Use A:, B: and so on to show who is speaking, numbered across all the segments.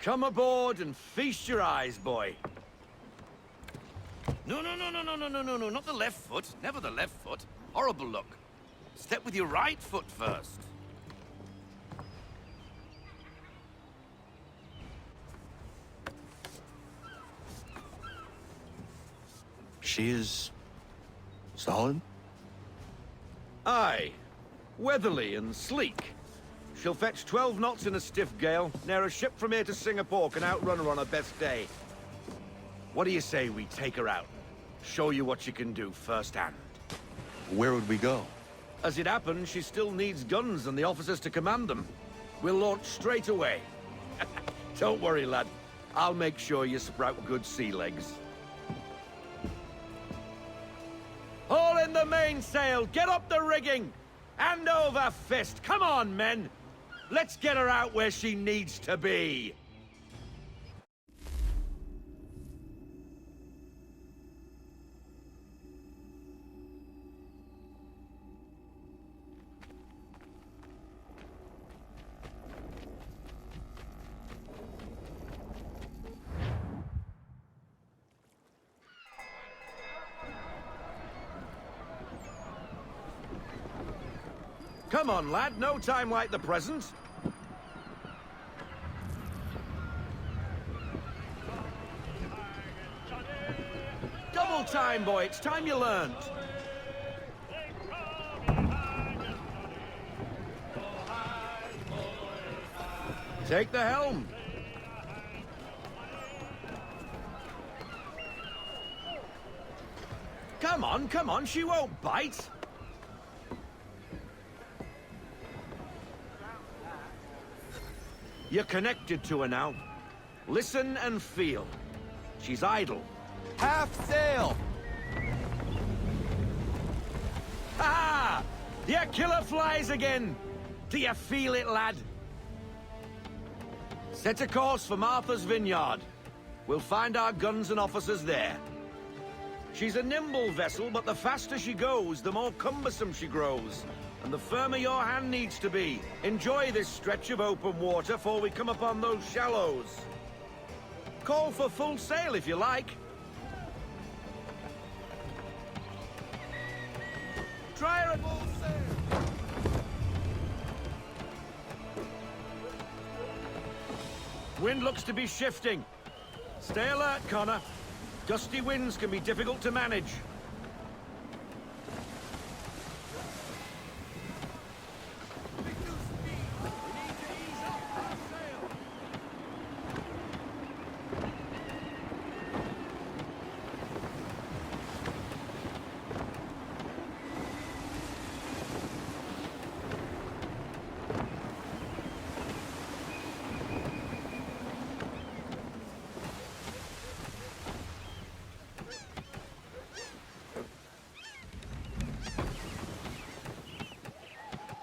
A: Come aboard and feast your eyes, boy. No, not the left foot. Never the left foot. Horrible look. Step with your right foot first.
B: She is... solid?
A: Aye. Weatherly and sleek. She'll fetch 12 knots in a stiff gale, ne'er a ship from here to Singapore can outrun her on her best day. What do you say we take her out? Show you what she can do firsthand.
B: Where would we go?
A: As it happens, she still needs guns and the officers to command them. We'll launch straight away. Don't worry, lad. I'll make sure you sprout good sea legs. Haul in the mainsail! Get up the rigging! Hand over fist! Come on, men! Let's get her out where she needs to be! Come on, lad. No time like the present. Double time, boy. It's time you learned. Take the helm. Come on. She won't bite. You're connected to her now. Listen and feel. She's idle.
B: Half sail!
A: Ha! Your killer flies again! Do you feel it, lad? Set a course for Martha's Vineyard. We'll find our guns and officers there. She's a nimble vessel, but the faster she goes, the more cumbersome she grows. And the firmer your hand needs to be. Enjoy this stretch of open water before we come upon those shallows. Call for full sail if you like. Try her at full sail. Wind looks to be shifting. Stay alert, Connor. Gusty winds can be difficult to manage.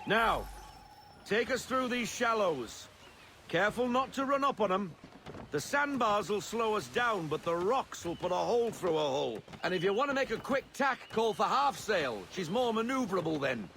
A: Now, take us through these shallows. Careful not to run up on them. The sandbars will slow us down, but the rocks will put a hole through a hull. And if you want to make a quick tack, call for half sail. She's more maneuverable then.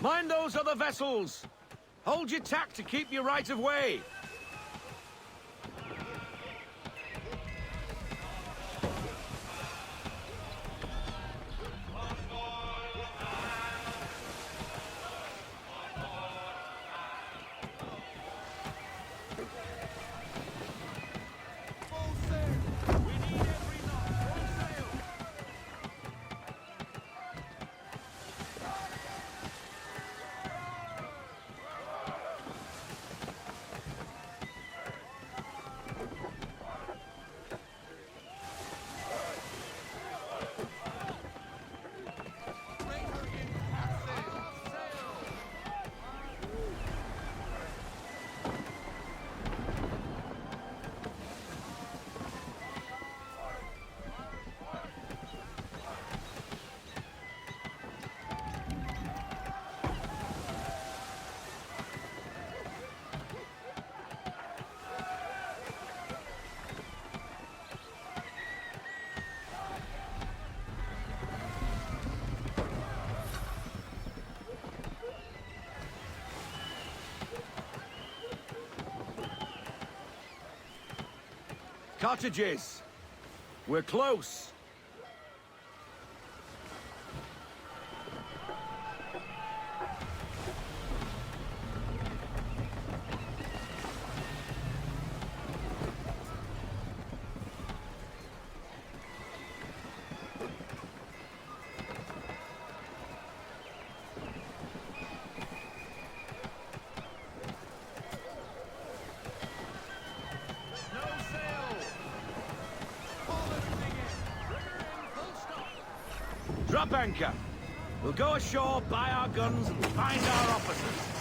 A: Mind those other vessels! Hold your tack to keep your right of way! Cottages. We're close. Drop anchor. We'll go ashore, buy our guns, and find our officers.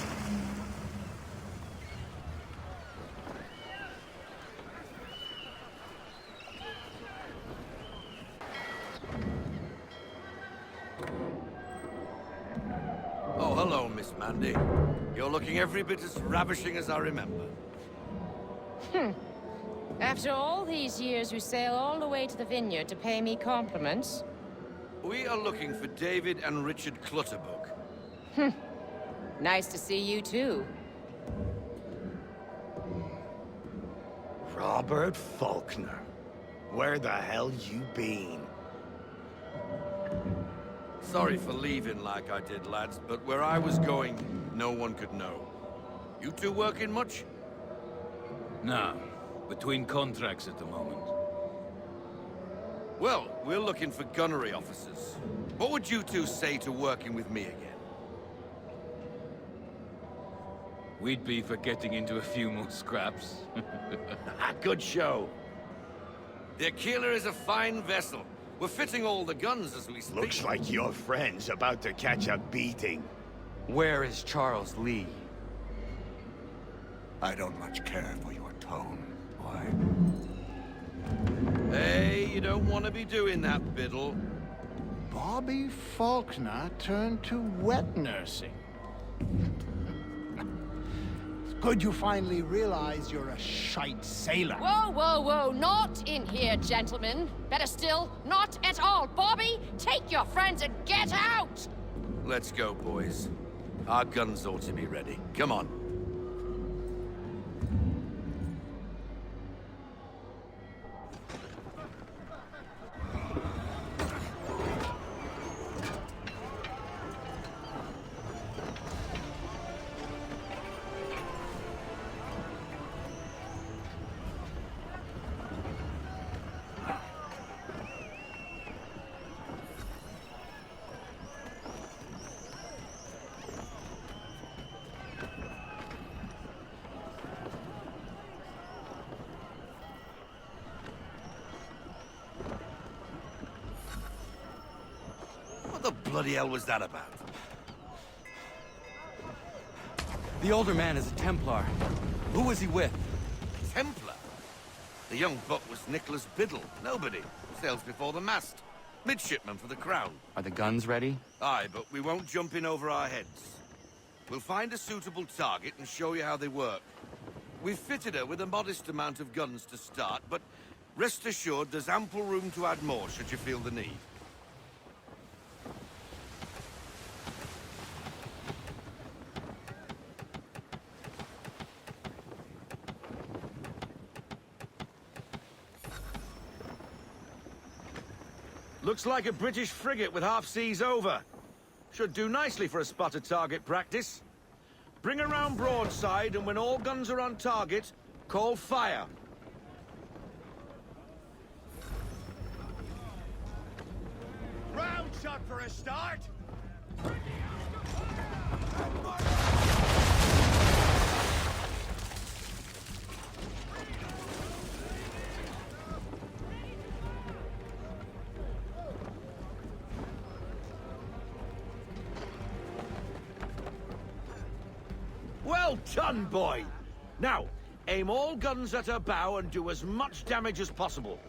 A: Oh, hello, Miss Mandy. You're looking every bit as ravishing as I remember.
C: After all these years, you sail all the way to the vineyard to pay me compliments?
A: We are looking for David and Richard Clutterbuck.
C: Nice to see you, too.
D: Robert Faulkner. Where the hell you been?
A: Sorry for leaving like I did, lads, but where I was going, no one could know. You two working much?
E: No. Between contracts at the moment.
A: Well, we're looking for gunnery officers. What would you two say to working with me again?
E: We'd be for getting into a few more scraps.
A: Good show. The Aquila is a fine vessel. We're fitting all the guns as we speak.
D: Looks like your friend's about to catch a beating.
B: Where is Charles Lee? I don't much care for your tone, boy.
A: Hey, you don't want to be doing that, Biddle.
F: Bobby Faulkner turned to wet nursing. It's good you finally realize you're a shite sailor.
C: Whoa, whoa, whoa, not in here, gentlemen. Better still, not at all. Bobby, take your friends and get out!
A: Let's go, boys. Our guns ought to be ready. Come on. What the bloody hell was that about?
B: The older man is a Templar. Who was he with?
A: Templar? The young buck was Nicholas Biddle. Nobody. Sails before the mast. Midshipman for the Crown.
B: Are the guns ready?
A: Aye, but we won't jump in over our heads. We'll find a suitable target and show you how they work. We've fitted her with a modest amount of guns to start, but rest assured there's ample room to add more should you feel the need. Looks like a British frigate with half seas over. Should do nicely for a spotted target practice. Bring around broadside, and when all guns are on target, call fire.
D: Round shot for a start!
A: Well done, boy! Now, aim all guns at her bow and do as much damage as possible.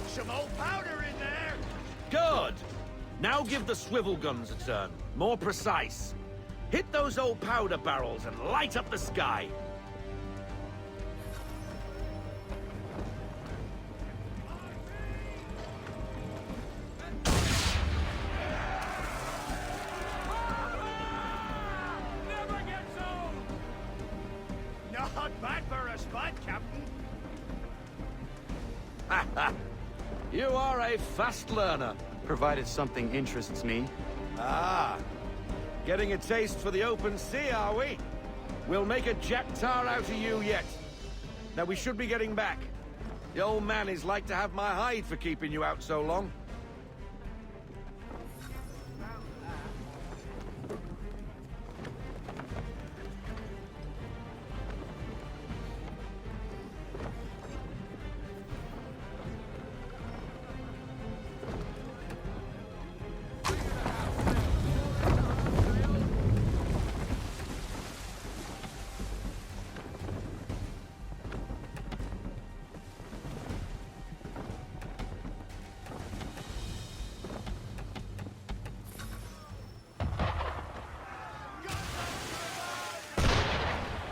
D: Some old powder in there!
A: Good! Now give the swivel guns a turn. More precise. Hit those old powder barrels and light up the sky.
F: spot, Captain.
A: You are a fast learner.
B: Provided something interests me.
A: Ah, getting a taste for the open sea, are we? We'll make a jack tar out of you yet. Now we should be getting back. The old man is like to have my hide for keeping you out so long.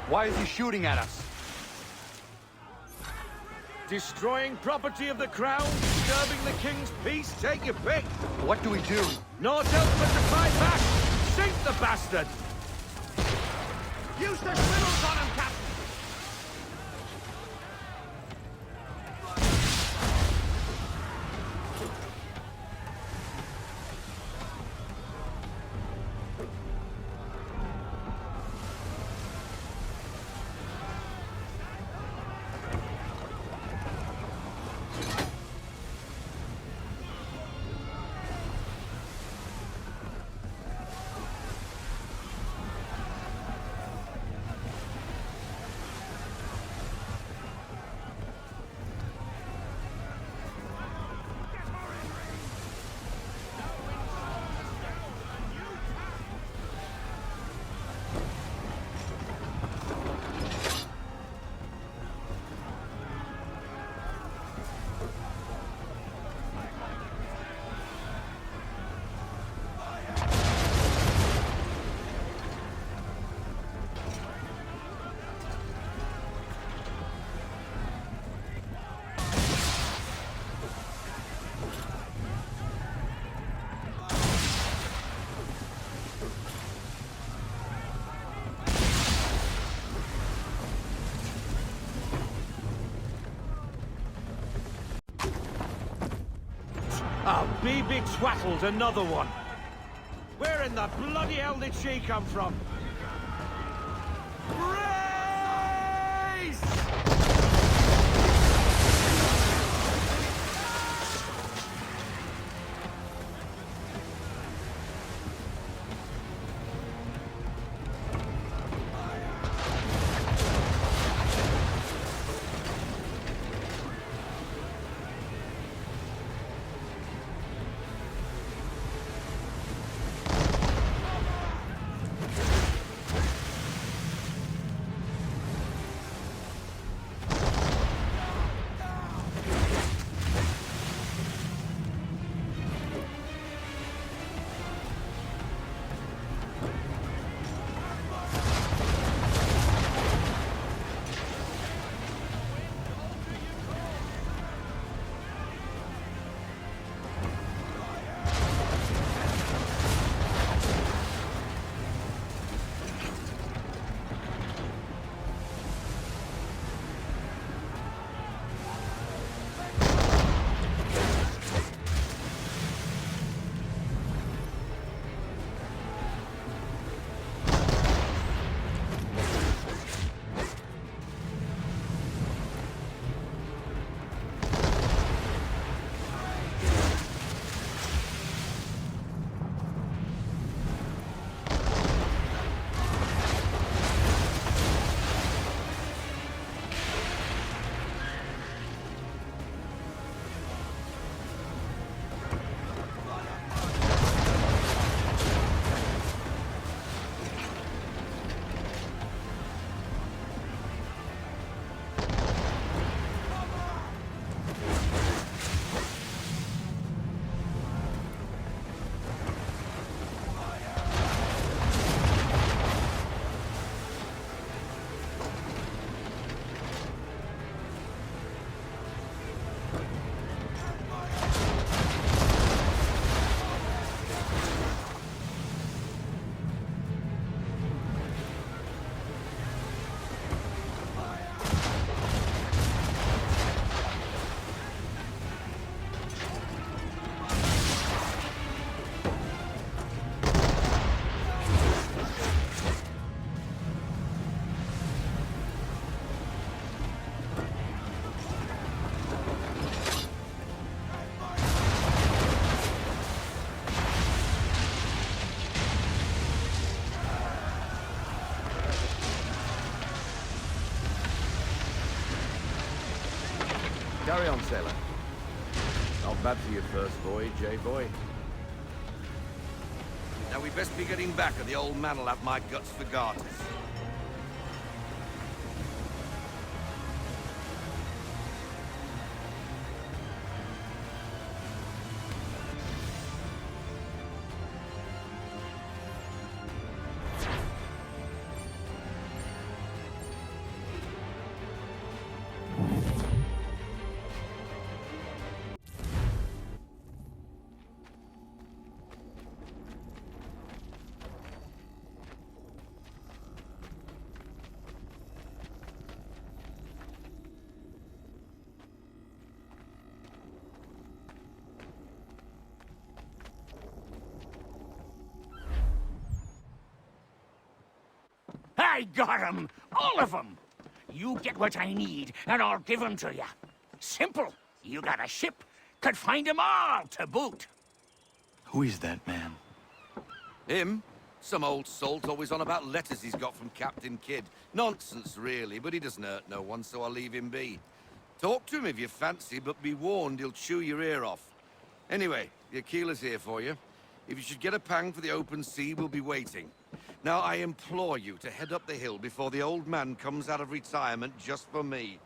B: Why is he shooting at us?
A: Destroying property of the crown, disturbing the king's peace, take your pick.
B: What do we do?
A: Naught else but to fight back. Sink the bastard!
F: Use the swivels on him, Captain.
A: Ah, BB Twaddled, another one. Where in the bloody hell did she come from? Race! Carry on, sailor. Not bad for your first voyage, eh, boy? Now we best be getting back, or the old man'll have my guts for garters.
G: I got 'em! All of 'em! You get what I need, and I'll give 'em to you. Simple. You got a ship. Could find 'em all to boot.
B: Who is that man?
A: Him? Some old salt always on about letters he's got from Captain Kidd. Nonsense, really, but he doesn't hurt no one, so I'll leave him be. Talk to him if you fancy, but be warned he'll chew your ear off. Anyway, the Aquila's here for you. If you should get a pang for the open sea, we'll be waiting. Now, I implore you to head up the hill before the old man comes out of retirement just for me.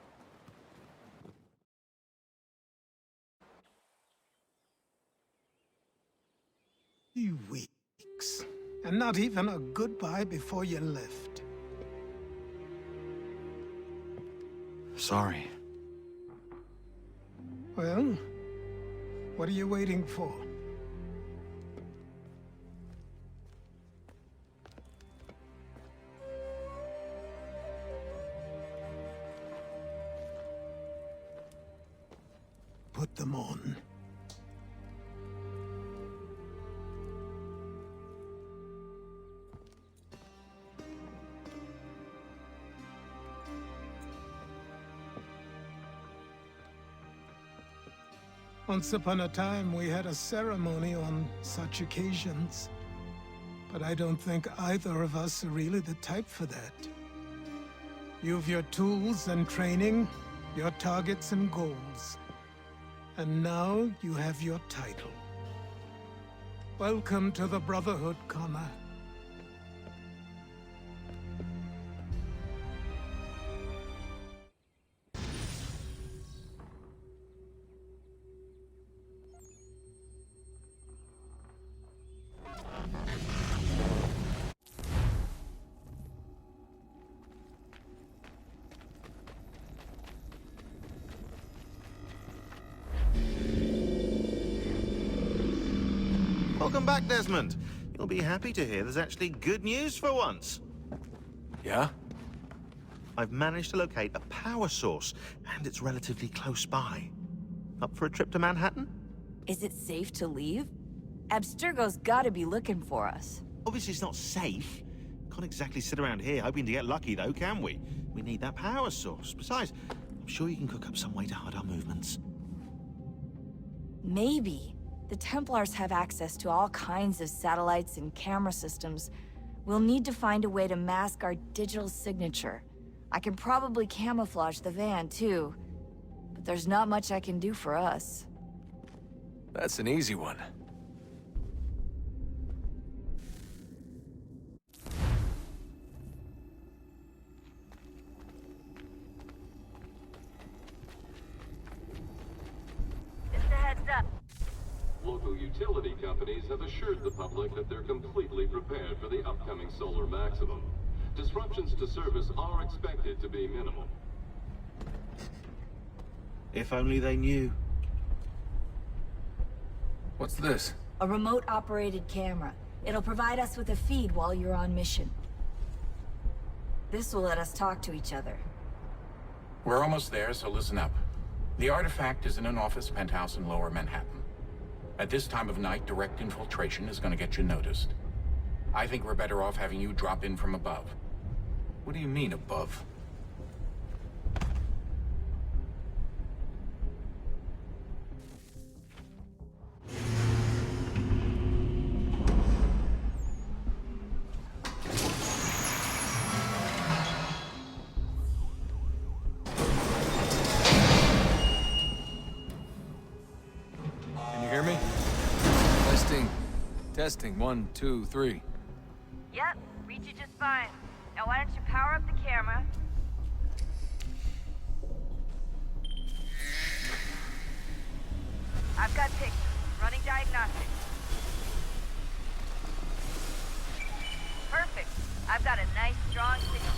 F: Weeks. And not even a goodbye before you left.
B: Sorry.
F: Well, what are you waiting for? Put them on. Once upon a time, we had a ceremony on such occasions. But I don't think either of us are really the type for that. You've your tools and training, your targets and goals. And now you have your title. Welcome to the Brotherhood, Connor.
D: Welcome back, Desmond. You'll be happy to hear there's actually good news for once.
B: Yeah?
D: I've managed to locate a power source, and it's relatively close by. Up for a trip to Manhattan?
H: Is it safe to leave? Abstergo's gotta be looking for us.
D: Obviously it's not safe. Can't exactly sit around here hoping to get lucky, though, can we? We need that power source. Besides, I'm sure you can cook up some way to hide our movements.
H: Maybe. The Templars have access to all kinds of satellites and camera systems. We'll need to find a way to mask our digital signature. I can probably camouflage the van, too. But there's not much I can do for us.
B: That's an easy one.
H: Just a heads up.
I: Local utility companies have assured the public that they're completely prepared for the upcoming solar maximum. Disruptions to service are expected to be minimal.
D: If only they knew.
B: What's this?
H: A remote-operated camera. It'll provide us with a feed while you're on mission. This will let us talk to each other.
J: We're almost there, so listen up. The artifact is in an office penthouse in Lower Manhattan. At this time of night, direct infiltration is going to get you noticed. I think we're better off having you drop in from above.
B: What do you mean, above? Testing, 1, 2, 3.
H: Yep, reach you just fine. Now why don't you power up the camera? I've got pictures. Running diagnostics. Perfect. I've got a nice, strong signal.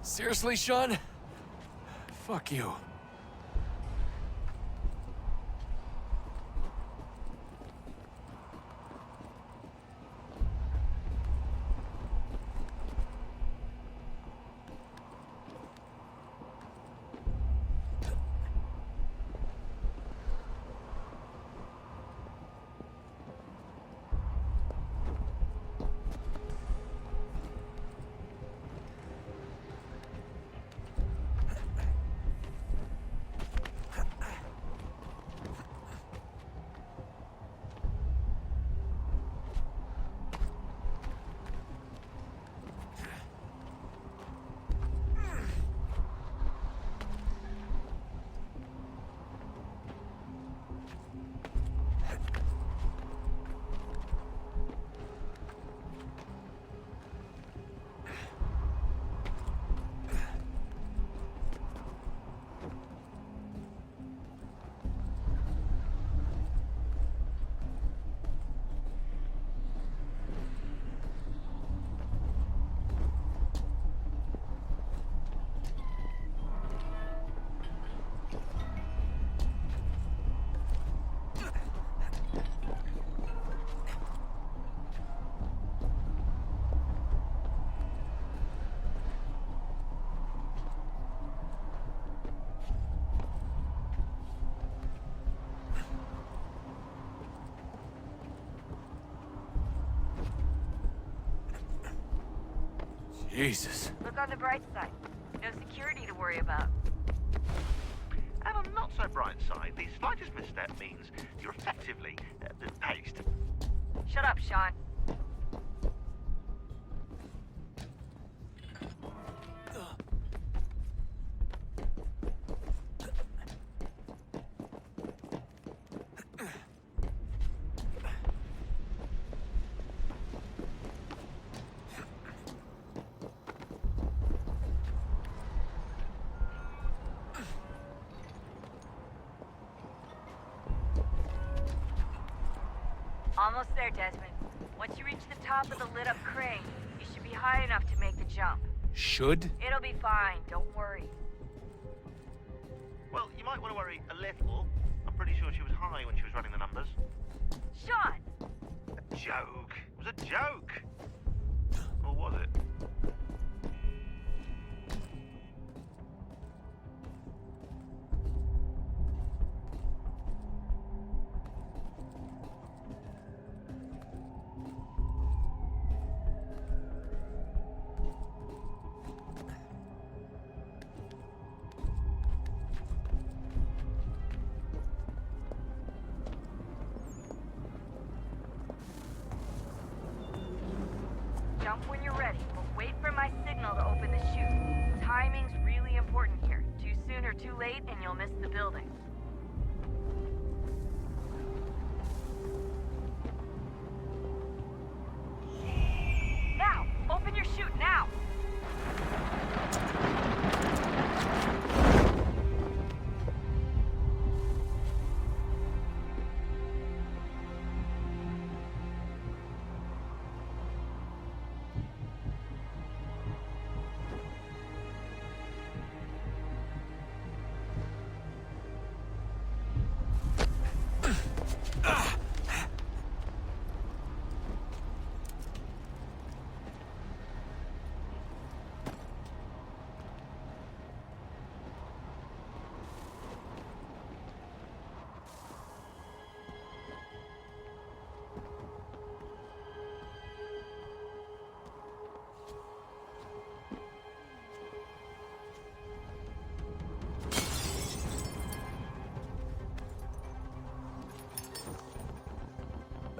B: Seriously, Sean? Fuck you. Jesus.
H: Look on the bright side. No security to worry about.
D: And on the not so bright side, the slightest misstep means you're effectively paced.
H: Shut up, Sean. Almost there, Desmond. Once you reach the top of the lit-up crane, you should be high enough to make the jump.
B: Should?
H: It'll be fine, don't worry.
D: Well, you might want to worry a little. I'm pretty sure she was high when she was running the numbers.
H: Sean!
D: A joke. It was a joke. Or was it?
H: Jump when you're ready, but wait for my signal to open the chute. Timing's really important here. Too soon or too late, and you'll miss the building. Now! Open your chute, now!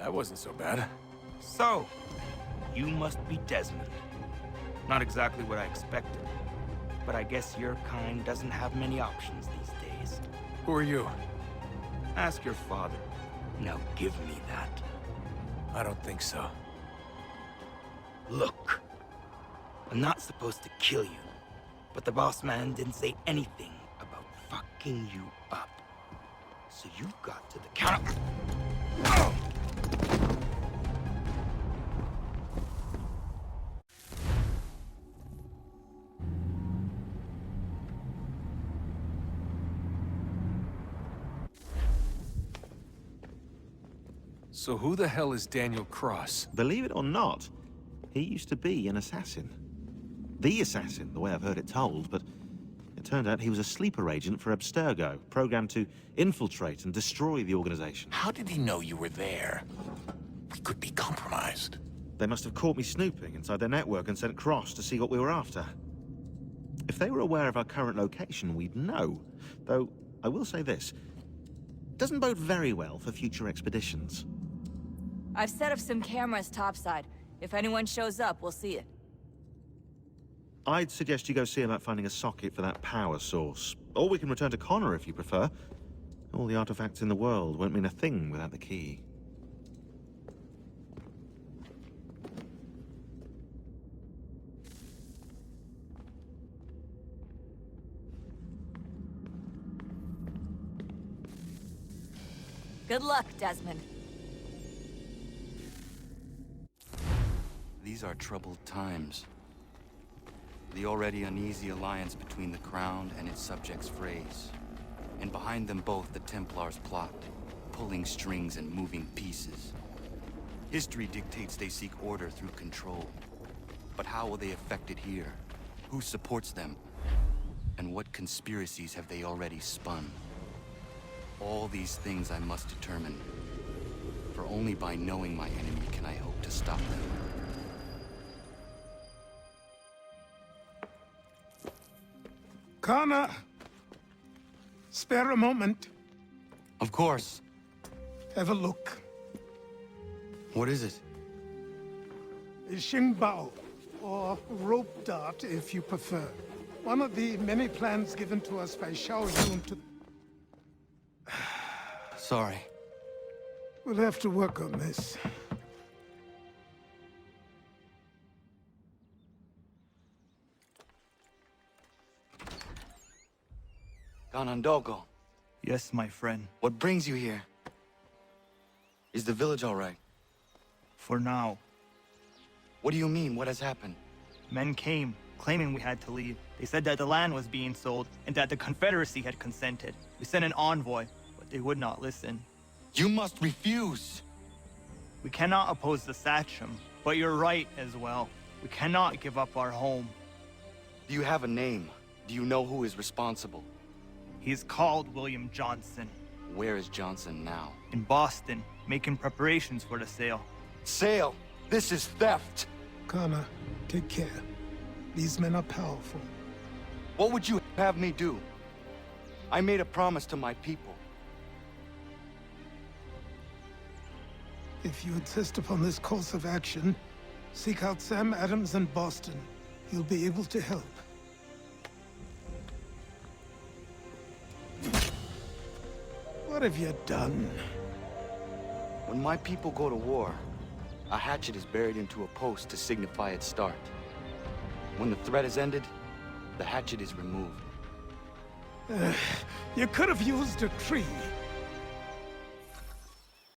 B: that wasn't so bad.
K: So, you must be Desmond. Not exactly what I expected, but I guess your kind doesn't have many options these days.
B: Who are you?
K: Ask your father. Now give me that.
B: I don't think so.
K: Look, I'm not supposed to kill you, but the boss man didn't say anything about fucking you up. So you got to the counter.
B: So who the hell is Daniel Cross?
D: Believe it or not, he used to be an assassin. The assassin, the way I've heard it told, but it turned out he was a sleeper agent for Abstergo, programmed to infiltrate and destroy the organization.
J: How did he know you were there? We could be compromised.
D: They must have caught me snooping inside their network and sent Cross to see what we were after. If they were aware of our current location, we'd know. Though, I will say this, doesn't bode very well for future expeditions.
H: I've set up some cameras topside. If anyone shows up, we'll see it.
D: I'd suggest you go see about finding a socket for that power source. Or we can return to Connor if you prefer. All the artifacts in the world won't mean a thing without the key.
H: Good luck, Desmond.
B: These are troubled times. The already uneasy alliance between the Crown and its subjects frays. And behind them both the Templars plot, pulling strings and moving pieces. History dictates they seek order through control. But how will they affect it here? Who supports them? And what conspiracies have they already spun? All these things I must determine. For only by knowing my enemy can I hope to stop them.
F: Connor! Spare a moment.
B: Of course.
F: Have a look.
B: What is it?
F: Xingbao, or rope dart if you prefer. One of the many plans given to us by Xiao Yun to...
B: Sorry.
F: We'll have to work on this.
B: Ganondogo,
K: Yes, my friend.
B: what brings you here? Is the village all right?
K: For now.
B: What do you mean? What has happened?
K: Men came, claiming we had to leave. They said that the land was being sold, and that the Confederacy had consented. We sent an envoy, but they would not listen.
B: You must refuse!
K: We cannot oppose the Sachem, but you're right as well. We cannot give up our home.
B: Do you have a name? Do you know who is responsible?
K: He's called William Johnson.
B: Where is Johnson now?
K: In Boston, making preparations for the sale.
B: Sale! This is theft!
F: Connor, take care. These men are powerful.
B: What would you have me do? I made a promise to my people.
F: If you insist upon this course of action, seek out Sam Adams in Boston. He'll be able to help. What have you done?
B: When my people go to war, a hatchet is buried into a post to signify its start. When the threat is ended, the hatchet is removed.
F: You could have used a tree.